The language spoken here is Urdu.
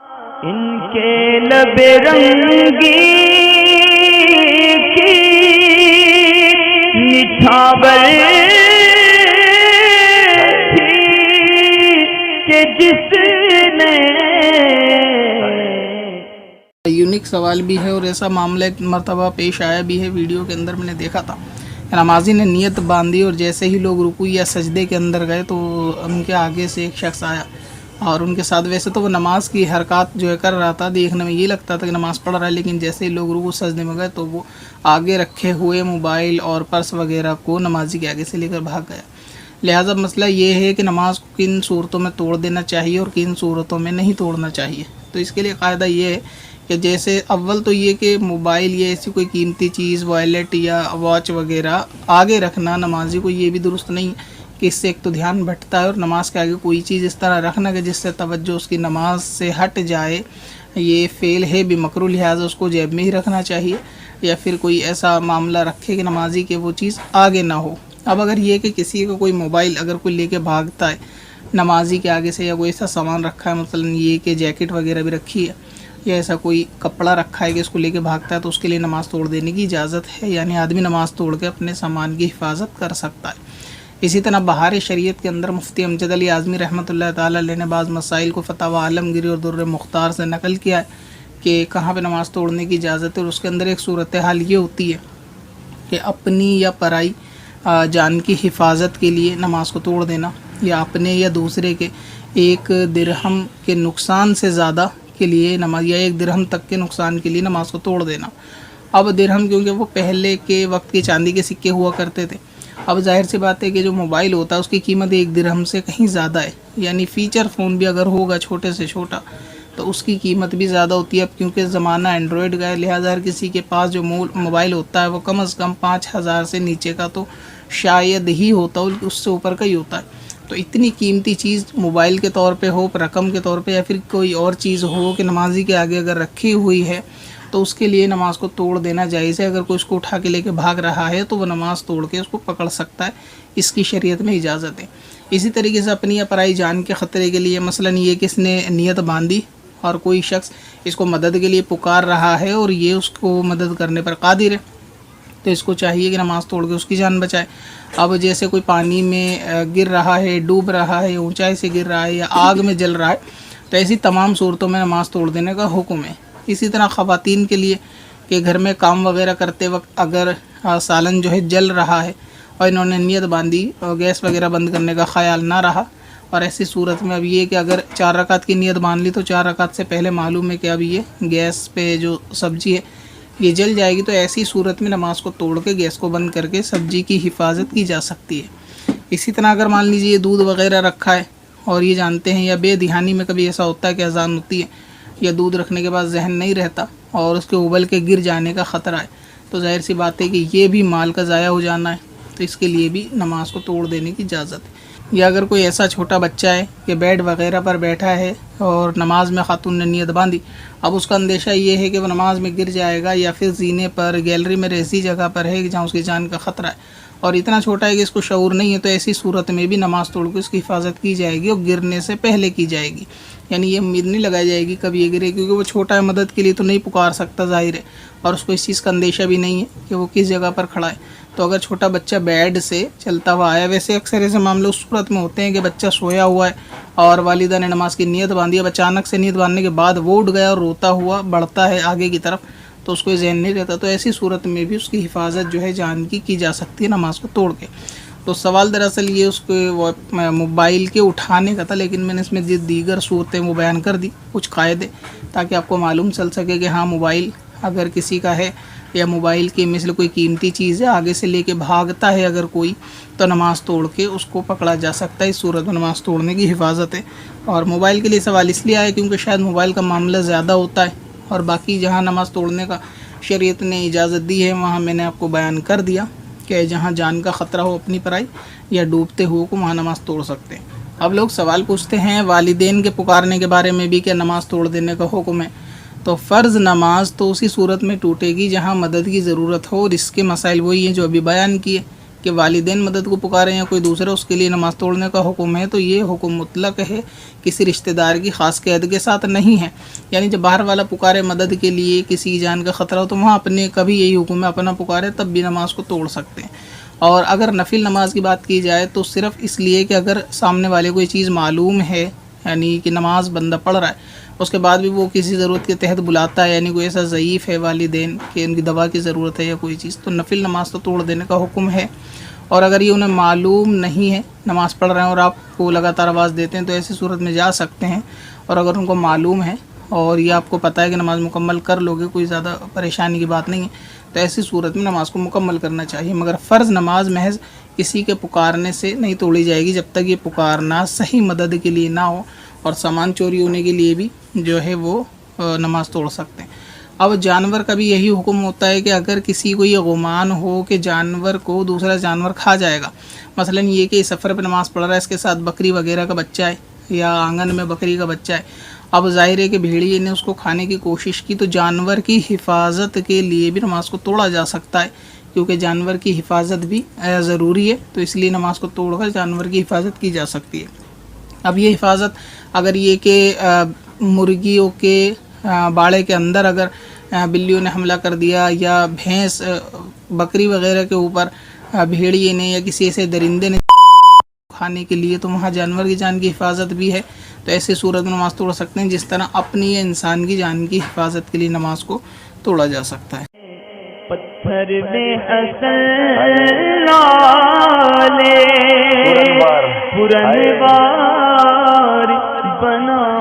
ان کے لب رنگی کی نچھاور تھی کہ جس نے یونیک سوال بھی ہے اور ایسا معاملہ ایک مرتبہ پیش آیا بھی ہے، ویڈیو کے اندر میں نے دیکھا تھا۔ نمازی نے نیت باندھی اور جیسے ہی لوگ رکوع یا سجدے کے اندر گئے تو ان کے آگے سے ایک شخص آیا اور ان کے ساتھ ویسے تو وہ نماز کی حرکات جو ہے کر رہا تھا، دیکھنے میں یہ لگتا تھا کہ نماز پڑھ رہا ہے، لیکن جیسے ہی لوگ رکوع سجدے میں گئے تو وہ آگے رکھے ہوئے موبائل اور پرس وغیرہ کو نمازی کے آگے سے لے کر بھاگ گیا۔ لہٰذا مسئلہ یہ ہے کہ نماز کو کن صورتوں میں توڑ دینا چاہیے اور کن صورتوں میں نہیں توڑنا چاہیے۔ تو اس کے لیے قاعدہ یہ ہے کہ جیسے اول تو یہ کہ موبائل یا ایسی کوئی قیمتی چیز وائلیٹ یا واچ وغیرہ آگے رکھنا نمازی کو یہ بھی درست نہیں کہ اس سے ایک تو دھیان بھٹتا ہے، اور نماز کے آگے کوئی چیز اس طرح رکھنا کہ جس سے توجہ اس کی نماز سے ہٹ جائے، یہ فعل ہے بھی مکروہ، لہٰذا اس کو جیب میں ہی رکھنا چاہیے، یا پھر کوئی ایسا معاملہ رکھے کہ نمازی کے وہ چیز آگے نہ ہو۔ اب اگر یہ کہ کسی کا کوئی موبائل اگر کوئی لے کے بھاگتا ہے نمازی کے آگے سے، یا کوئی ایسا سامان رکھا ہے، مثلا یہ کہ جیکٹ وغیرہ بھی رکھی ہے، یا ایسا کوئی کپڑا رکھا ہے کہ اس کو لے کے بھاگتا ہے، تو اس کے لیے نماز توڑ دینے کی اجازت ہے، یعنی آدمی نماز توڑ کے اپنے سامان کی حفاظت کر سکتا ہے۔ اسی طرح بہار شریعت کے اندر مفتی امجد علی اعظمی رحمۃ اللہ تعالیٰ علیہ نے بعض مسائل کو فتاوی عالمگیری اور در مختار سے نقل کیا ہے کہ کہاں پہ نماز توڑنے کی اجازت ہے، اور اس کے اندر ایک صورتحال یہ ہوتی ہے کہ اپنی یا پرائی جان کی حفاظت کے لیے نماز کو توڑ دینا، یا اپنے یا دوسرے کے ایک درہم کے نقصان سے زیادہ کے لیے نماز، یا ایک درہم تک کے نقصان کے لیے نماز کو توڑ دینا۔ اب درہم کیونکہ وہ پہلے کے وقت کے چاندی کے سکے ہوا کرتے تھے، اب ظاہر سی بات ہے کہ جو موبائل ہوتا ہے اس کی قیمت ایک درہم سے کہیں زیادہ ہے، یعنی فیچر فون بھی اگر ہوگا چھوٹے سے چھوٹا تو اس کی قیمت بھی زیادہ ہوتی ہے۔ اب کیونکہ زمانہ اینڈرائڈ کا ہے، لہٰذا ہر کسی کے پاس جو موبائل ہوتا ہے وہ کم از کم 5,000 سے نیچے کا تو شاید ہی ہوتا ہو، اس سے اوپر کا ہی ہوتا ہے۔ تو اتنی قیمتی چیز موبائل کے طور پہ ہو، رقم کے طور پہ، یا پھر کوئی اور چیز ہو کہ نمازی کے آگے اگر رکھی ہوئی ہے تو اس کے لیے نماز کو توڑ دینا جائز ہے۔ اگر کوئی اس کو اٹھا کے لے کے بھاگ رہا ہے تو وہ نماز توڑ کے اس کو پکڑ سکتا ہے، اس کی شریعت میں اجازت ہے۔ اسی طریقے سے اپنی یا پرائی جان کے خطرے کے لیے مثلا یہ کہ اس نے نیت باندھی اور کوئی شخص اس کو مدد کے لیے پکار رہا ہے اور یہ اس کو مدد کرنے پر قادر ہے، تو اس کو چاہیے کہ نماز توڑ کے اس کی جان بچائے۔ اب جیسے کوئی پانی میں گر رہا ہے، ڈوب رہا ہے، اونچائی سے گر رہا ہے، یا آگ میں جل رہا ہے، تو ایسی تمام صورتوں میں نماز توڑ دینے کا حکم ہے۔ اسی طرح خواتین کے لیے کہ گھر میں کام وغیرہ کرتے وقت اگر سالن جو ہے جل رہا ہے اور انہوں نے نیت باندھی اور گیس وغیرہ بند کرنے کا خیال نہ رہا، اور ایسی صورت میں اب یہ کہ اگر 4 رکعت کی نیت باندھ لی تو 4 رکعت سے پہلے معلوم ہے کہ اب یہ گیس پہ جو سبزی ہے یہ جل جائے گی، تو ایسی صورت میں نماز کو توڑ کے گیس کو بند کر کے سبزی کی حفاظت کی جا سکتی ہے۔ اسی طرح اگر مان لیجیے دودھ وغیرہ رکھا ہے اور یہ جانتے ہیں، یا بے دہانی میں کبھی ایسا ہوتا ہے کہ اذان ہوتی ہے یا دودھ رکھنے کے بعد ذہن نہیں رہتا اور اس کے ابل کے گر جانے کا خطرہ ہے، تو ظاہر سی بات ہے کہ یہ بھی مال کا ضائع ہو جانا ہے، تو اس کے لیے بھی نماز کو توڑ دینے کی اجازت ہے۔ یا اگر کوئی ایسا چھوٹا بچہ ہے کہ بیڈ وغیرہ پر بیٹھا ہے اور نماز میں خاتون نے نیت باندھی، اب اس کا اندیشہ یہ ہے کہ وہ نماز میں گر جائے گا، یا پھر زینے پر، گیلری میں ایسی جگہ پر ہے جہاں اس کی جان کا خطرہ ہے اور اتنا چھوٹا ہے کہ اس کو شعور نہیں ہے، تو ایسی صورت میں بھی نماز توڑ کے اس کی حفاظت کی جائے گی اور گرنے سے پہلے کی جائے گی، یعنی یہ امید نہیں لگائی جائے گی کبھی یہ گرے، کیونکہ وہ چھوٹا ہے، مدد کے لیے تو نہیں پکار سکتا ظاہر ہے، اور اس کو اس چیز کا اندیشہ بھی نہیں ہے کہ وہ کس جگہ پر کھڑا ہے۔ تو اگر چھوٹا بچہ بیڈ سے چلتا ہوا آیا، ویسے اکثر ایسے معاملے اس صورت میں ہوتے ہیں کہ بچہ سویا ہوا ہے اور والدہ نے نماز کی نیت باندھی، اب اچانک سے نیت باندھنے کے بعد وہ اٹھ گیا اور روتا ہوا بڑھتا ہے آگے کی طرف، تو اس کو ذہن نہیں رہتا، تو ایسی صورت میں بھی اس کی حفاظت جو ہے جان کی جا سکتی ہے نماز کو توڑ کے۔ تو سوال دراصل یہ اس کو موبائل کے اٹھانے کا تھا، لیکن میں نے اس میں دیگر صورتیں وہ بیان کر دی، کچھ قاعدے، تاکہ آپ کو معلوم چل سکے کہ ہاں موبائل اگر کسی کا ہے یا موبائل کی مثل کوئی قیمتی چیز ہے آگے سے لے کے بھاگتا ہے اگر کوئی، تو نماز توڑ کے اس کو پکڑا جا سکتا ہے، اس صورت میں نماز توڑنے کی حفاظت ہے۔ اور موبائل کے لیے سوال اس لیے آیا کیونکہ شاید موبائل کا معاملہ زیادہ ہوتا ہے، اور باقی جہاں نماز توڑنے کا شریعت نے اجازت دی ہے وہاں میں نے آپ کو بیان کر دیا کہ جہاں جان کا خطرہ ہو اپنی پرائی یا ڈوبتے ہو کو وہاں نماز توڑ سکتے ہیں۔ اب لوگ سوال پوچھتے ہیں والدین کے پکارنے کے بارے میں بھی کہ نماز توڑ دینے کا حکم ہے، تو فرض نماز تو اسی صورت میں ٹوٹے گی جہاں مدد کی ضرورت ہو، اور اس کے مسائل وہی ہیں جو ابھی بیان کیے کہ والدین مدد کو پکاریں یا کوئی دوسرا اس کے لیے نماز توڑنے کا حکم ہے، تو یہ حکم مطلق ہے، کسی رشتہ دار کی خاص قید کے ساتھ نہیں ہے۔ یعنی جب باہر والا پکارے مدد کے لیے، کسی کی جان کا خطرہ ہو، تو وہاں اپنے کبھی یہی حکم ہے، اپنا پکارے تب بھی نماز کو توڑ سکتے ہیں۔ اور اگر نفل نماز کی بات کی جائے تو صرف اس لیے کہ اگر سامنے والے کو یہ چیز معلوم ہے، یعنی کہ نماز بندہ پڑھ رہا ہے، اس کے بعد بھی وہ کسی ضرورت کے تحت بلاتا ہے، یعنی کوئی ایسا ضعیف ہے والدین کہ ان کی دوا کی ضرورت ہے یا کوئی چیز، تو نفل نماز تو توڑ دینے کا حکم ہے۔ اور اگر یہ انہیں معلوم نہیں ہے، نماز پڑھ رہے ہیں اور آپ کو لگاتار آواز دیتے ہیں، تو ایسی صورت میں جا سکتے ہیں۔ اور اگر ان کو معلوم ہے اور یہ آپ کو پتہ ہے کہ نماز مکمل کر لوگے، کوئی زیادہ پریشانی کی بات نہیں ہے، تو ایسی صورت میں نماز کو مکمل کرنا چاہیے۔ مگر فرض نماز محض کسی کے پکارنے سے نہیں توڑی جائے گی، جب تک یہ پکارنا صحیح مدد کے لیے نہ ہو، اور سامان چوری ہونے کے لیے بھی جو ہے وہ نماز توڑ سکتے ہیں۔ اب جانور کا بھی یہی حکم ہوتا ہے کہ اگر کسی کو یہ گمان ہو کہ جانور کو دوسرا جانور کھا جائے گا، مثلا یہ کہ سفر پہ نماز پڑھ رہا ہے، اس کے ساتھ بکری وغیرہ کا بچہ ہے یا آنگن میں بکری کا بچہ ہے، اب ظاہر ہے کہ بھیڑیے نے اس کو کھانے کی کوشش کی، تو جانور کی حفاظت کے لیے بھی نماز کو توڑا جا سکتا ہے، کیونکہ جانور کی حفاظت بھی ضروری ہے، تو اس لیے نماز کو توڑ کر جانور کی حفاظت کی جا سکتی ہے۔ اب یہ حفاظت اگر یہ کہ مرغیوں کے باڑے کے اندر اگر بلیوں نے حملہ کر دیا، یا بھینس بکری وغیرہ کے اوپر بھیڑیے نے یا کسی ایسے درندے نے کھانے کے لیے، تو وہاں جانور کی جان کی حفاظت بھی ہے، تو ایسے صورت میں نماز توڑ سکتے ہیں، جس طرح اپنی یا انسان کی جان کی حفاظت کے لیے نماز کو توڑا جا سکتا ہے۔ پتھر میں حسن لالے پرنوار بنا